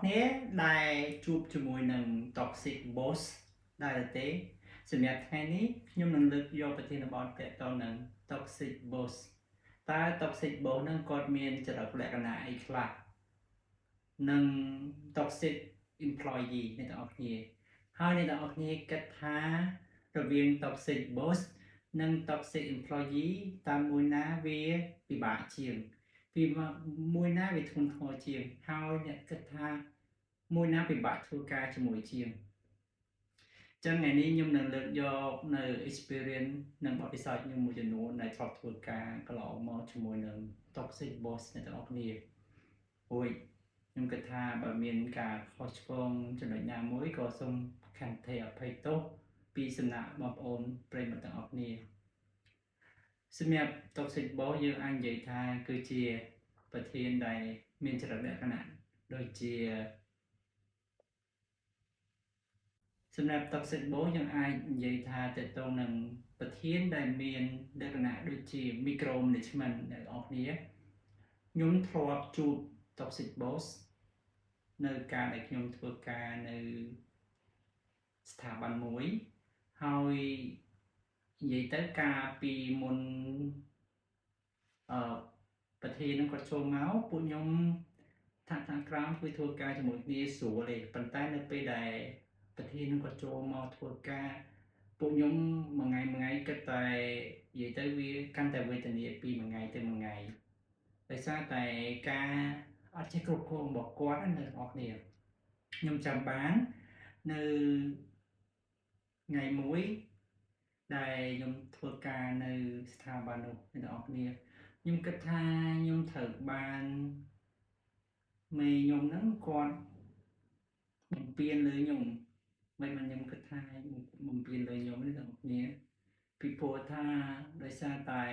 នេះដែលជួបជាមួយនឹង toxic boss ដែរទេសម្រាប់ថ្ងៃនេះខ្ញុំនឹងលើកយកប្រធានបទទាក់ទងនឹង toxic boss តើ toxic boss នឹងគាត់មានចរិតលក្ខណៈអីខ្លះនិង toxic employee អ្នកទាំងអស់គ្នាហើយអ្នកទាំងអស់គ្នាគិតថារវាង toxic boss និង toxic employee តើមួយណាវាពិបាកជាងពីមួយណាវាធ្ងន់ធ្ងរជាងហើយអ្នកគិតថាមួយណាពិបាកធ្វើការជាមួយជាងចឹងថ្ងៃនេះខ្ញុំនឹងលើកយកនៅ experience និងបទពិសោធន៍ខ្ញុំមួយចំនួនដែលធ្លាប់ធ្វើការកន្លងមកជាមួយនឹង toxic boss អ្នកទាំងអស់គ្នាអូយខ្ញុំគិតថាបើមានការខុសឆ្គងចំណុចណាមួយក៏សូមខន្តីអភ័យទោសពីសំណាក់បងប្អូនប្រិយមិត្តទាំងអស់គ្នាសម្រាប់ toxic boss យើងអាចនិយាយថាគឺជាប្រធានដែលមានចរិតលក្ខណៈដូចជាសម្រាប់ toxic boss យើងអាចនិយាយថាតើតើនឹងប្រធានដែលមានលក្ខណៈដូចជា micro management អ្នកនរគ្នាខ្ញុំធ្លាប់ជួប toxic boss នៅការដែលខ្ញុំធ្វើការនៅស្ថាប័នមួយហើយនិយាយទៅការពីមុនប្រធាននឹងគាត់ចូលមកពួកខ្ញុំថាខាងក្រោមគឺធ្វើការជាមួយគ្នាស្រួលទេប៉ុន្តែនៅពេលដែលប្រធាននឹងគាត់ចូលមកធ្វើការពួកខ្ញុំមួយថ្ងៃគិតតែនិយាយទៅវាកាន់តែវេទនាពីមួយថ្ងៃទៅមួយថ្ងៃដោយសារតែការអត់ចេះគ្រប់គ្រងរបស់គាត់ណាអ្នកនរគ្នាខ្ញុំចាំបាននៅថ្ងៃមួយដែលខ្ញុំធ្វើការនៅស្ថាប័ននោះអ្នកនរគ្នាខ្ញុំគិតថាខ្ញុំត្រូវបានមេខ្ញុំហ្នឹងគាត់បំពេញលើខ្ញុំមិនខ្ញុំគិតថាបំពេញលើខ្ញុំនេះអ្នកនរគ្នាពីព្រោះថាដោយសារតែ